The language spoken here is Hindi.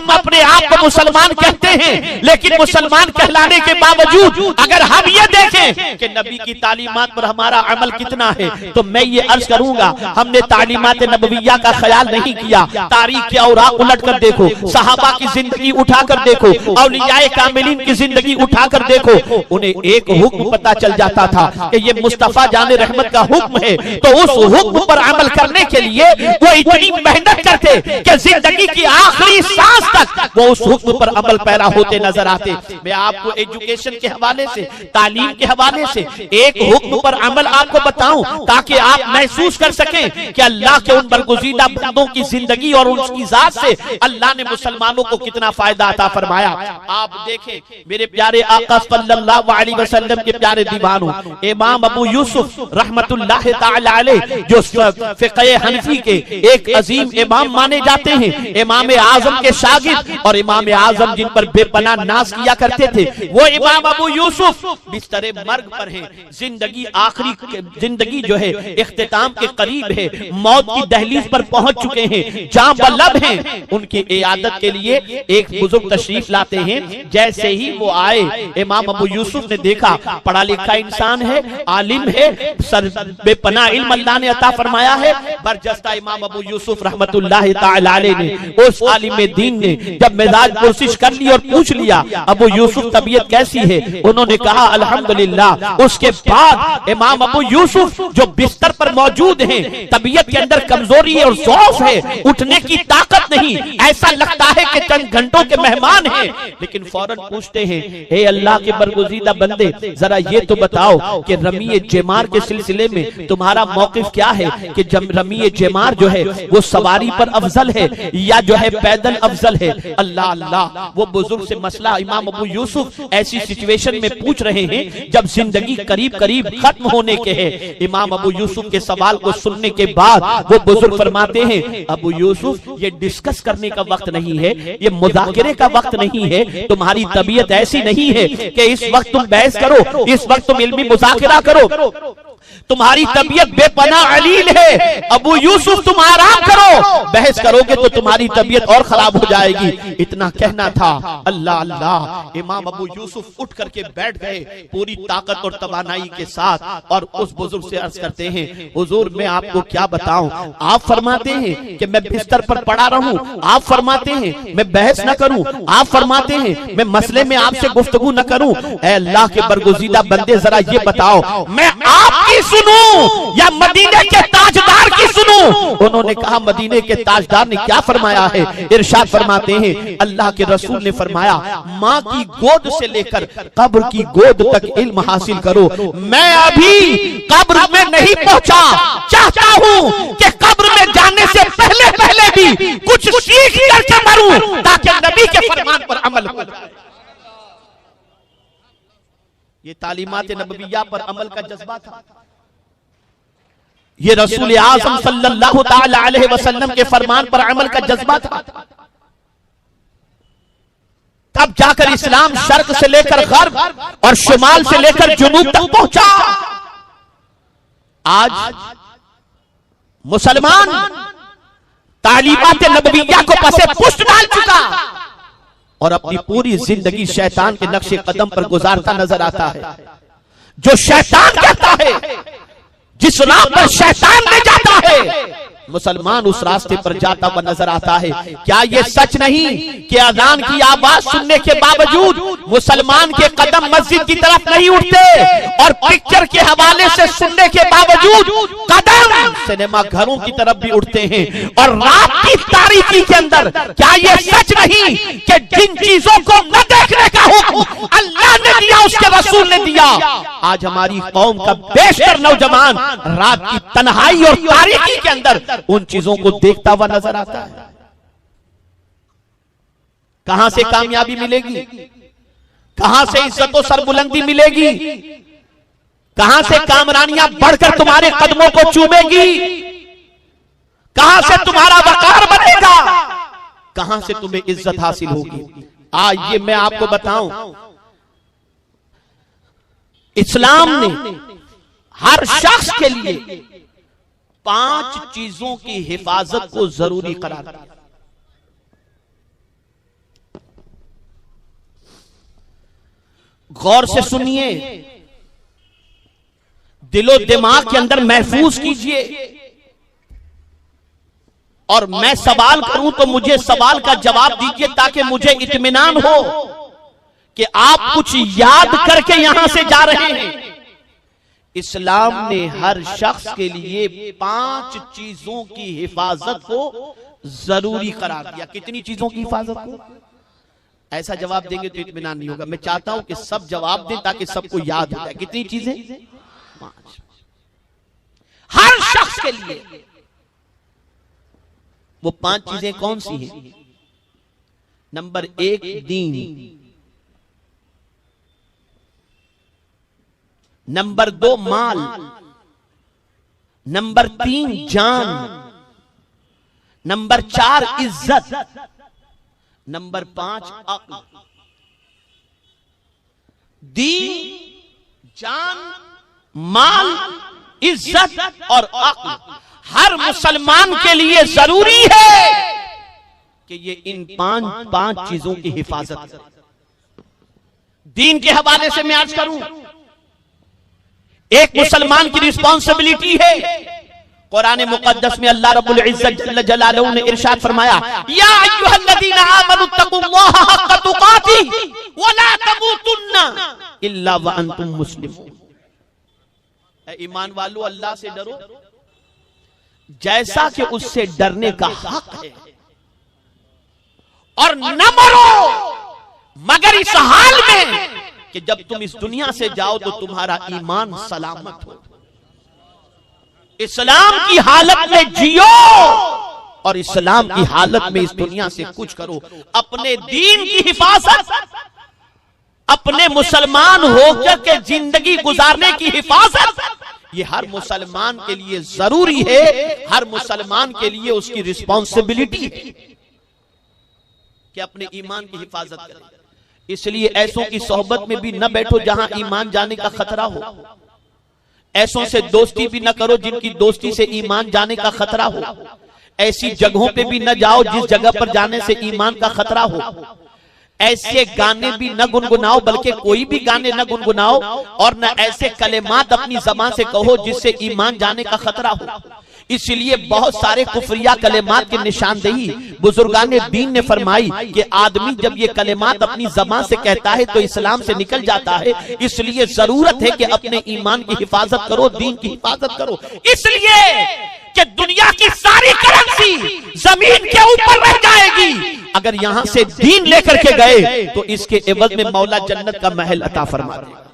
हम अपने आप को मुसलमान कहते हैं, लेकिन मुसलमान कहलाने के बावजूद अगर हम ये देखें कि नबी की तालीमात पर हमारा अमल कितना है, तो मैं ये अर्ज करूंगा, हमने तालीमात नबविया का ख्याल नहीं किया। तारीख के औराक उलट कर देखो, सहाबा की जिंदगी उठाकर देखो, औलियाए कामिलीन की जिंदगी उठाकर देखो, उन्हें एक हुक्म पता चल जाता था कि ये मुस्तफा जाने रहमत का हुक्म है, तो उस हुक्म पर अमल करने के लिए वो इतनी मेहनत करते कि जिंदगी की आखिरी सांस तक वो उस हुक्म पर अमल पैरा होते नजर आते। मैं आपको एजुकेशन के हवाले से, तालीम के हवाले से एक हुक्म पर अमल आपको बताऊं, ताकि आप महसूस कर सकें कि अल्लाह के उन बरगुज़ीदा बंदों की जिंदगी और उनकी जात से अल्लाह ने मुसलमानों को कितना फायदा अता फरमाया। आप देखें मेरे प्यारे आका सल्लल्लाहु अलैहि वसल्लम के प्यारे दीवानों, इमाम अबू यूसुफ रहमतुल्लाह तआला अलैह, जो फिक़्ह हनफी के एक अजीम इमाम माने जाते हैं, इमाम आजम के शागिर्द और इमाम आजम जिन पर बेपनाह नाज किया करते थे, वो इमाम अबू यूसुफ बिस्तरे मर्ग पर हैं। जिंदगी आखिरी जिंदगी जो है इख्तिताम के करीब है, मौत की दहलीज पर पहुंच चुके हैं, जान बलब हैं। उनकी इयादत के लिए एक बुजुर्ग तशरीफ लाते हैं। जैसे ही वो आए, इमाम अबू यूसुफ ने देखा पढ़ा लिखा इंसान है, आलिम है, बेपनाह इल्म अल्लाह ने अता फरमाया है। बरजस्ता इमाम अबू यूसुफ रहमतुल्लाह तआला अलैह ने, उस आलिम दीन ने जब मिजाज कोशिश कर ली और पूछ लिया अबू यूसुफ तबीयत कैसी है, उन्होंने कहा अल्हम्दुलिल्लाह। उसके बाद इमाम अबू यूसुफ जो बिस्तर पर मौजूद हैं, तबीयत के अंदर कमजोरी और ज़ौफ है, उठने की ताकत नहीं, ऐसा लगता है कि चंद घंटों के मेहमान हैं, लेकिन फौरन पूछते हैं, हे अल्लाह के बरगुज़ीदा बंदे, जरा ये तो बताओ कि रमी जेमार के सिलसिले में तुम्हारा मौकिफ क्या है, कि जब रमी जेमार जो है वो सवारी पर अफजल है या जो है पैदल अफजल है। अल्लाह अल्लाह, वो बुजुर्ग से मसला इमाम अबू यूसुफ ऐसी सिचुएशन में पूछ रहे हैं जब जिंदगी करीब करीब खत्म होने के है। इमाम अबू यूसुफ के सवाल को सुनने के बाद वो बुजुर्ग फरमाते हैं, अबू यूसुफ ये डिस्कस करने का वक्त नहीं है, ये मुज़ाकरे का वक्त नहीं है, तुम्हारी तबीयत ऐसी नहीं है कि इस वक्त तुम बहस करो, इस वक्त तुम इल्मी मुज़ाकरा करो, तुम्हारी तबीयत बेपनाह अलील है। अबू यूसुफ तुम आराम करो, बहस करोगे तो तुम्हारी तबीयत और खराब हो जाएगी। इतना कहना था। अल्लाह अल्लाह, इमाम अबू यूसुफ उठ करके बैठ गए पूरी ताकत और तवानाई के साथ, और उस बुजुर्ग से अर्ज करते हैं, हुजूर मैं आपको क्या बताऊं, आप फरमाते हैं कि मैं बिस्तर पर पड़ा रहूं, आप फरमाते हैं मैं बहस न करूं, आप फरमाते हैं मैं मसले में आपसे गुफ्तगू न करूं। ऐ अल्लाह के बरगुज़ीदा बंदे, जरा ये बताओ मैं आपकी सुनूं या मदीने के ताजदार की सुनूं? उन्होंने कहा मदीने के ताजदार ने क्या फरमाया है? इरशाद फरमाते हैं, अल्लाह के रसूल ने फरमाया, माँ की गोद से लेकर कब्र की गोद तक इल्म हासिल करो। मैं अभी कब्र में नहीं पहुंचा, चाहता हूं कि कब्र में जाने से पहले पहले भी कुछ सीख करके मरूं, ताकि नबी के फरमान पर अमल हो। ये तालीमात नबविया पर अमल का जज्बा था। ये रसूल आज़म सल्लल्लाहु ताला अलैहि वसल्लम के फरमान पर अमल का जज्बा था। तब जाकर इस्लाम शर्क से लेकर गर्ब और शुमाल से लेकर जुनूब तक पहुंचा। आज मुसलमान तालीमात नबविया को पसे पुष्ट डाल चुका और अपनी पूरी जिंदगी शैतान के नक्शे कदम पर गुजारता नजर आता है। जो शैतान कहता है, जिस राह पर शैतान ले जाता है, मुसलमान उस रास्ते पर जाता हुआ नजर आता है। क्या ये सच नहीं कि अजान की आवाज सुनने के बावजूद मुसलमान के कदम मस्जिद की तरफ नहीं उठते, और पिक्चर के हवाले से सुनने के बावजूद कदम सिनेमा घरों की तरफ भी उठते हैं? और रात की तारीकी के अंदर क्या ये सच नहीं कि जिन चीजों को न देखने का हुक्म अल्लाह ने दिया, उसके रसूल ने दिया, आज हमारी कौम का बेशतर नौजवान रात की तन्हाई और तारीकी के अंदर उन चीजों को देखता हुआ नजर आता है? कहां से कामयाबी मिलेगी? कहां से इज्जत और सरबुलंदी मिलेगी? कहां से कामरानियां बढ़कर तुम्हारे कदमों को चूमेगी? कहां से तुम्हारा वकार बनेगा? कहां से तुम्हें इज्जत हासिल होगी? आज ये मैं आपको बताऊं, इस्लाम ने हर शख्स के लिए 5 चीजों की हिफाजत को जरूरी करार दिया। गौर से सुनिए, दिलो दिमाग के अंदर महफूज कीजिए। और मैं सवाल करूं तो मुझे सवाल का जवाब दीजिए, ताकि मुझे इत्मीनान हो कि आप कुछ याद करके यहां से जा रहे हैं। इस्लाम ने हर शख्स के लिए 5 चीजों की हिफाजत को जरूरी करार दिया। कितनी चीजों की हिफाजत को? ऐसा जवाब देंगे तो इत्मीनान नहीं होगा। मैं चाहता हूं कि सब जवाब दें ताकि सबको याद हो जाए। कितनी चीजें? 5। हर शख्स के लिए। वो 5 चीजें कौन सी हैं? नंबर 1 दीन, नंबर 2 माल, नंबर 3 जान, नंबर 4 इज्जत, नंबर 5 अक्ल। दीन, जान, माल, इज्जत और अक्ल हर मुसलमान के लिए जरूरी है कि ये इन 5 चीजों की हिफाजत करे। दीन के हवाले से मैं अर्ज करूं, एक मुसलमान की रिस्पॉन्सिबिलिटी है। कुरान मुकद्दस में अल्लाह रब्बुल इज्जत जल्ल जलालहू ने इरशाद फरमाया, या अय्युहल्लज़ीना आमनुत्तकुल्लाहा हक्का तुकातिही वला तमूतुन्ना इल्ला व अंतुम मुस्लिमून। ईमान वालों, अल्लाह से डरो जैसा कि उससे डरने का हक है, और न मरो मगर इस हाल में कि जब तुम इस दुनिया से जाओ तो तुम्हारा ईमान सलामत हो। इस्लाम की हालत में जियो और इस्लाम की हालत में इस दुनिया से कुछ करो। अपने दीन की हिफाजत, अपने मुसलमान होकर के जिंदगी गुजारने की हिफाजत, ये हर मुसलमान के लिए जरूरी है। हर मुसलमान के लिए उसकी रिस्पॉन्सिबिलिटी है कि अपने ईमान की हिफाजत करे। इसलिए ऐसों की सोहबत में भी न बैठो जहां ईमान जाने का खतरा हो। ऐसों से दोस्ती भी न करो जिनकी दोस्ती से ईमान जाने का खतरा हो। ऐसी जगहों पे भी न जाओ जिस जगह पर जाने से ईमान का खतरा हो। ऐसे गाने भी न गुनगुनाओ, बल्कि कोई भी गाने न गुनगुनाओ, और न ऐसे कलेमात अपनी जबान से कहो जिससे ईमान जाने का खतरा हो। इसलिए बहुत सारे कुफरिया कलेमात की निशानदेही बुजुर्गान दीन ने फरमाई कि आदमी जब ये कलेमात अपनी जबान से कहता है तो इस्लाम से निकल जाता है। इसलिए जरूरत है कि अपने ईमान की हिफाजत करो, दीन की हिफाजत करो। इसलिए कि दुनिया की सारी करेंसी जमीन के ऊपर रह जाएगी, अगर यहां से दीन लेकर के गए तो इसके एवज में मौला जन्नत का महल अता फरमा देगा।